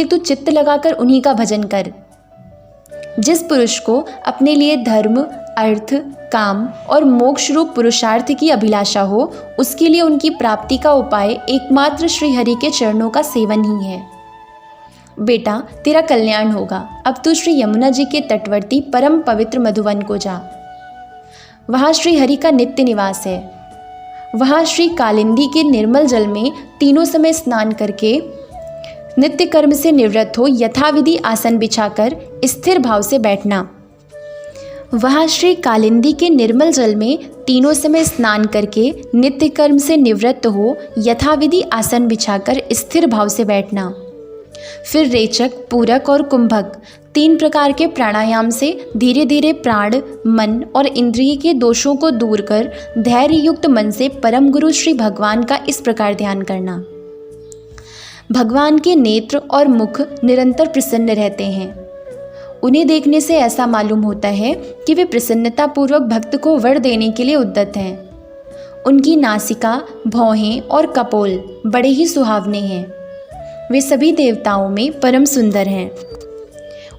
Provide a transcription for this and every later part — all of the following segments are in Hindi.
तू चित्त लगाकर उन्हीं का भजन कर। जिस पुरुष को अपने लिए धर्म, अर्थ, काम और मोक्ष रूप पुरुषार्थ की अभिलाषा हो, उसके लिए उनकी प्राप्ति का उपाय एकमात्र श्री हरि के चरणों का सेवन ही है। बेटा, तेरा कल्याण होगा। अब तू श्री यमुना जी के तटवर्ती परम पवित्र मधुवन को जा। वहाँ श्री हरि का नित्य निवास है। वहाँ श्री कालिंदी के निर्मल जल में तीनों समय स्नान करके नित्य कर्म से निवृत्त हो यथाविधि आसन बिछाकर स्थिर भाव से बैठना। वहाँ श्री कालिंदी के निर्मल जल में तीनों समय स्नान करके नित्य कर्म से निवृत्त हो यथाविधि आसन बिछाकर स्थिर भाव से बैठना। फिर रेचक, पूरक और कुंभक 3 प्रकार के प्राणायाम से धीरे धीरे प्राण, मन और इंद्रिय के दोषों को दूर कर धैर्य युक्त मन से परम गुरु श्री भगवान का इस प्रकार ध्यान करना। भगवान के नेत्र और मुख निरंतर प्रसन्न रहते हैं। उन्हें देखने से ऐसा मालूम होता है कि वे प्रसन्नतापूर्वक भक्त को वर देने के लिए उद्यत हैं। उनकी नासिका, भौहें और कपोल बड़े ही सुहावने हैं। वे सभी देवताओं में परम सुंदर हैं।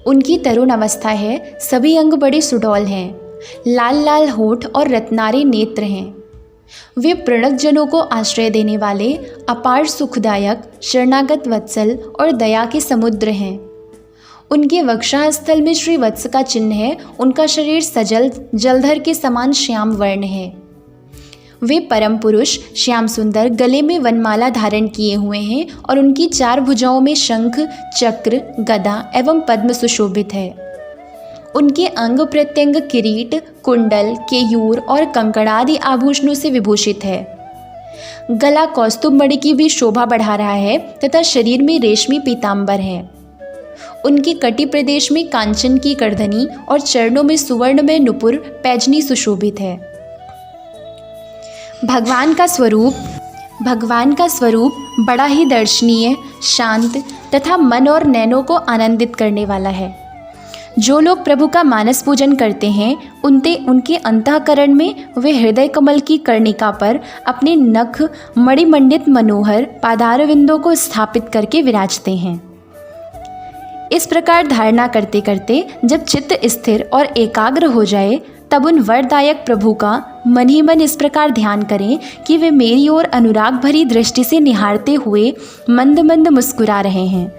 उनकी तरुण अवस्था है, सभी अंग बड़े सुडौल हैं। लाल लाल होठ और रत्नारे नेत्र हैं। वे प्रणत जनों को आश्रय देने वाले अपार सुखदायक, शरणागत वत्सल और दया के समुद्र हैं। उनके वक्षस्थल में श्री वत्स का चिन्ह है। उनका शरीर सजल जलधर के समान श्याम वर्ण है। वे परम पुरुष श्याम सुंदर गले में वनमाला धारण किए हुए हैं और उनकी 4 भुजाओं में शंख, चक्र, गदा एवं पद्म सुशोभित है। उनके अंग प्रत्यंग किरीट, कुंडल, केयूर और कंकड़ादि आभूषणों से विभूषित है। गला कौस्तुभ मणि की भी शोभा बढ़ा रहा है तथा शरीर में रेशमी पीतांबर है। उनके कटी प्रदेश में कांचन की करधनी और चरणों में सुवर्ण में नुपुर पैजनी सुशोभित है। भगवान का स्वरूप बड़ा ही दर्शनीय, शांत तथा मन और नैनों को आनंदित करने वाला है। जो लोग प्रभु का मानस पूजन करते हैं उनके अंतःकरण में वे हृदय कमल की कर्णिका पर अपने नख मणिमंडित मनोहर पादारविंदों को स्थापित करके विराजते हैं। इस प्रकार धारणा करते करते जब चित्त स्थिर और एकाग्र हो जाए, तब उन वरदायक प्रभु का मन ही मन इस प्रकार ध्यान करें कि वे मेरी ओर अनुराग भरी दृष्टि से निहारते हुए मंद मंद मुस्कुरा रहे हैं।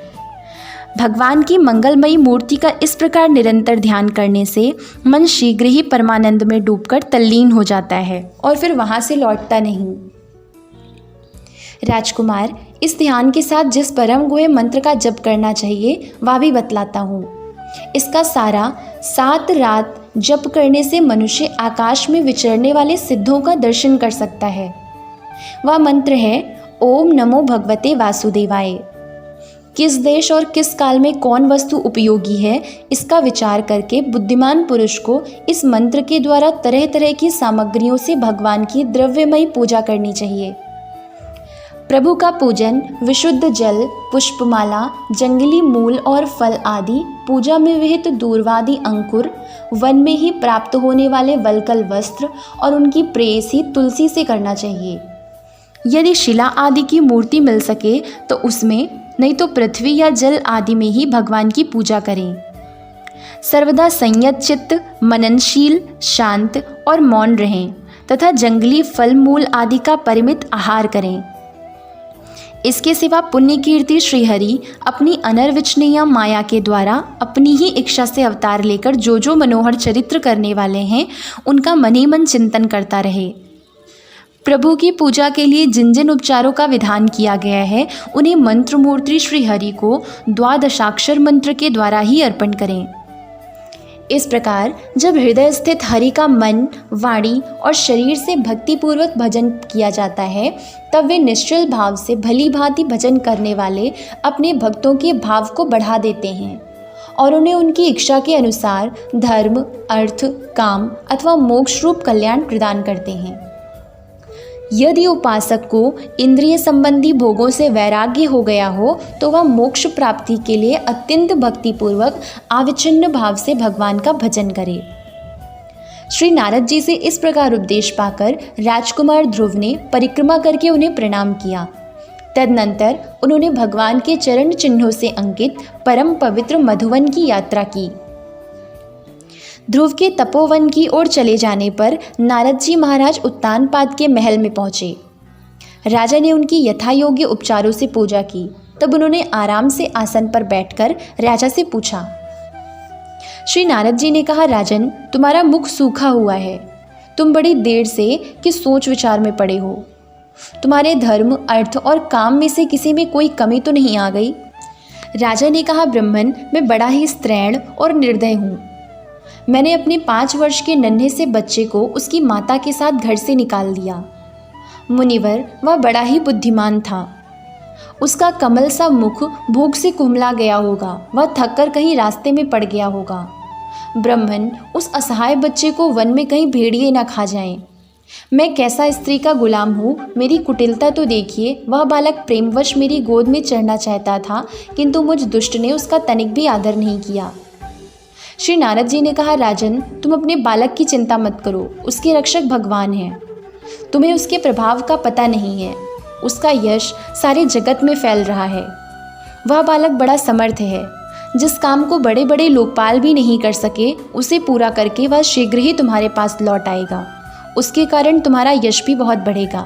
भगवान की मंगलमयी मूर्ति का इस प्रकार निरंतर ध्यान करने से मन शीघ्र ही परमानंद में डूबकर तल्लीन हो जाता है और फिर वहाँ से लौटता नहीं। राजकुमार, इस ध्यान के साथ जिस परम गुह्य मंत्र का जप करना चाहिए वह भी बतलाता हूँ। इसका सारा 7 रात जप करने से मनुष्य आकाश में विचरने वाले सिद्धों का दर्शन कर सकता है। वह मंत्र है ओम नमो भगवते वासुदेवाय। किस देश और किस काल में कौन वस्तु उपयोगी है, इसका विचार करके बुद्धिमान पुरुष को इस मंत्र के द्वारा तरह तरह की सामग्रियों से भगवान की द्रव्यमयी पूजा करनी चाहिए। प्रभु का पूजन विशुद्ध जल, पुष्पमाला, जंगली मूल और फल आदि, पूजा में विहित दूर्वादि अंकुर, वन में ही प्राप्त होने वाले वल्कल वस्त्र और उनकी प्रेयसी तुलसी से करना चाहिए। यदि शिला आदि की मूर्ति मिल सके तो उसमें, नहीं तो पृथ्वी या जल आदि में ही भगवान की पूजा करें। सर्वदा संयत चित्त, मननशील, शांत और मौन रहें तथा जंगली फल मूल आदि का परिमित आहार करें। इसके सिवा पुण्य कीर्ति श्रीहरि अपनी अनर्वचनीय माया के द्वारा अपनी ही इच्छा से अवतार लेकर जो जो मनोहर चरित्र करने वाले हैं उनका मन ही मन चिंतन करता रहे। प्रभु की पूजा के लिए जिन जिन उपचारों का विधान किया गया है उन्हें मंत्र मूर्ति श्री हरि को द्वादशाक्षर मंत्र के द्वारा ही अर्पण करें। इस प्रकार जब हृदय स्थित हरि का मन, वाणी और शरीर से भक्तिपूर्वक भजन किया जाता है, तब वे निश्चल भाव से भली भांति भजन करने वाले अपने भक्तों के भाव को बढ़ा देते हैं और उन्हें उनकी इच्छा के अनुसार धर्म, अर्थ, काम अथवा मोक्ष रूप कल्याण प्रदान करते हैं। यदि उपासक को इंद्रिय संबंधी भोगों से वैराग्य हो गया हो तो वह मोक्ष प्राप्ति के लिए अत्यंत भक्तिपूर्वक अविच्छिन्न भाव से भगवान का भजन करे। श्री नारद जी से इस प्रकार उपदेश पाकर राजकुमार ध्रुव ने परिक्रमा करके उन्हें प्रणाम किया। तदनंतर उन्होंने भगवान के चरण चिन्हों से अंकित परम पवित्र मधुवन की यात्रा की। ध्रुव के तपोवन की ओर चले जाने पर नारद जी महाराज उत्तानपाद के महल में पहुंचे। राजा ने उनकी यथायोग्य उपचारों से पूजा की। तब उन्होंने आराम से आसन पर बैठकर राजा से पूछा। श्री नारद जी ने कहा, राजन, तुम्हारा मुख सूखा हुआ है। तुम बड़ी देर से किस सोच विचार में पड़े हो। तुम्हारे धर्म, अर्थ और काम में से किसी में कोई कमी तो नहीं आ गई। राजा ने कहा, ब्रह्मन, मैं बड़ा ही स्त्रैण और निर्दय हूँ। मैंने अपने 5 वर्ष के नन्हे से बच्चे को उसकी माता के साथ घर से निकाल दिया। मुनिवर, वह बड़ा ही बुद्धिमान था। उसका कमल सा मुख भूख से कुम्हला गया होगा। वह थककर कहीं रास्ते में पड़ गया होगा। ब्रह्मन, उस असहाय बच्चे को वन में कहीं भेड़िए न खा जाएं। मैं कैसा स्त्री का गुलाम हूँ, मेरी कुटिलता तो देखिए। वह बालक प्रेमवश मेरी गोद में चढ़ना चाहता था, किंतु मुझ दुष्ट ने उसका तनिक भी आदर नहीं किया। श्री नारद जी ने कहा, राजन, तुम अपने बालक की चिंता मत करो। उसके रक्षक भगवान हैं। तुम्हें उसके प्रभाव का पता नहीं है। उसका यश सारे जगत में फैल रहा है। वह बालक बड़ा समर्थ है। जिस काम को बड़े बड़े लोकपाल भी नहीं कर सके, उसे पूरा करके वह शीघ्र ही तुम्हारे पास लौट आएगा। उसके कारण तुम्हारा यश भी बहुत बढ़ेगा।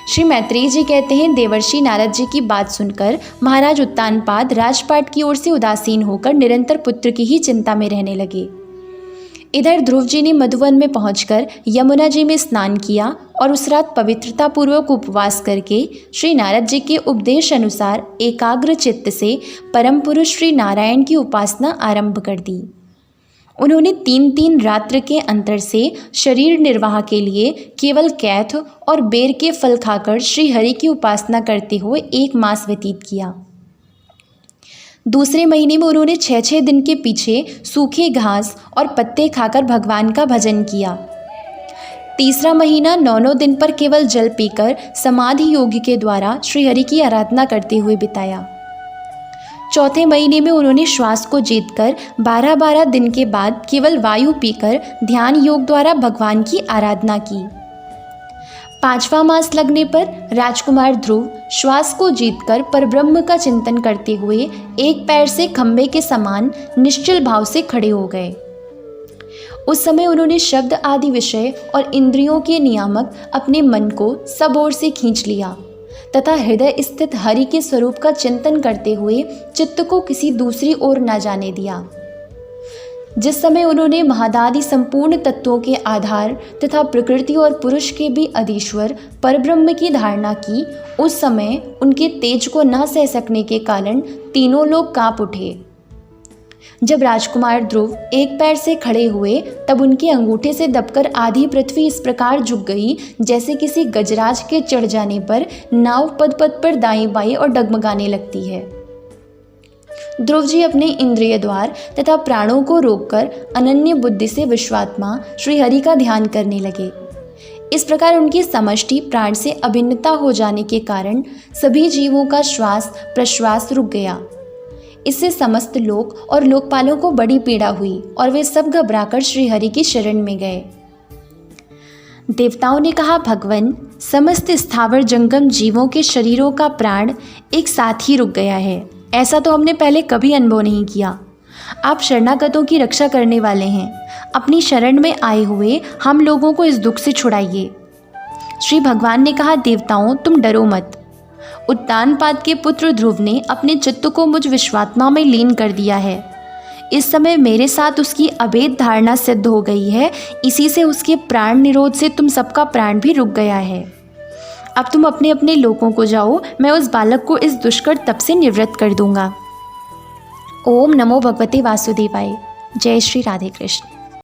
श्री मैत्रेय जी कहते हैं, देवर्षि नारद जी की बात सुनकर महाराज उत्तानपाद राजपाट की ओर से उदासीन होकर निरंतर पुत्र की ही चिंता में रहने लगे। इधर ध्रुव जी ने मधुवन में पहुंचकर यमुना जी में स्नान किया और उस रात पवित्रता पूर्वक उपवास करके श्री नारद जी के उपदेश अनुसार एकाग्र चित्त से परम पुरुष श्री नारायण की उपासना आरंभ कर दी। उन्होंने 3-3 रात्र के अंतर से शरीर निर्वाह के लिए केवल कैथ और बेर के फल खाकर श्री हरि की उपासना करते हुए 1 मास व्यतीत किया। दूसरे महीने में उन्होंने 6-6 दिन के पीछे सूखे घास और पत्ते खाकर भगवान का भजन किया। तीसरा महीना 9 दिन पर केवल जल पीकर समाधि योग के द्वारा श्री हरि की आराधना करते हुए बिताया। चौथे महीने में उन्होंने श्वास को जीतकर 12-12 दिन के बाद केवल वायु पीकर ध्यान योग द्वारा भगवान की आराधना की। 5वां मास लगने पर राजकुमार ध्रुव श्वास को जीतकर परब्रह्म का चिंतन करते हुए एक पैर से खंभे के समान निश्चल भाव से खड़े हो गए। उस समय उन्होंने शब्द आदि विषय और इंद्रियों के नियामक अपने मन को सब ओर से खींच लिया तथा हृदय स्थित हरि के स्वरूप का चिंतन करते हुए चित्त को किसी दूसरी ओर न जाने दिया। जिस समय उन्होंने महादादि संपूर्ण तत्वों के आधार तथा प्रकृति और पुरुष के भी अधीश्वर परब्रह्म की धारणा की, उस समय उनके तेज को न सह सकने के कारण तीनों लोग कांप उठे। जब राजकुमार ध्रुव एक पैर से खड़े हुए तब उनके अंगूठे से दबकर आधी पृथ्वी इस प्रकार झुक गई जैसे किसी गजराज के चढ़ जाने पर नाव पद पद पर दाएं बाएं और डगमगाने लगती है। ध्रुव जी अपने इंद्रिय द्वार तथा प्राणों को रोककर अनन्य बुद्धि से विश्वात्मा श्री हरि का ध्यान करने लगे। इस प्रकार उनकी समष्टि प्राण से अभिन्नता हो जाने के कारण सभी जीवों का श्वास प्रश्वास रुक गया। इससे समस्त लोक और लोकपालों को बड़ी पीड़ा हुई और वे सब घबराकर श्री हरि की शरण में गए। देवताओं ने कहा, भगवन, समस्त स्थावर जंगम जीवों के शरीरों का प्राण एक साथ ही रुक गया है। ऐसा तो हमने पहले कभी अनुभव नहीं किया। आप शरणागतों की रक्षा करने वाले हैं। अपनी शरण में आए हुए हम लोगों को इस दुख से छुड़ाइए। श्री भगवान ने कहा, देवताओं, तुम डरो मत। उत्तानपाद के पुत्र ध्रुव ने अपने चित्त को मुझ विश्वात्मा में लीन कर दिया है। इस समय मेरे साथ उसकी अभेद धारणा सिद्ध हो गई है। इसी से उसके प्राण निरोध से तुम सबका प्राण भी रुक गया है। अब तुम अपने अपने लोकों को जाओ। मैं उस बालक को इस दुष्कर तप से निवृत्त कर दूंगा। ओम नमो भगवते वासुदेवाय। जय श्री राधे कृष्ण।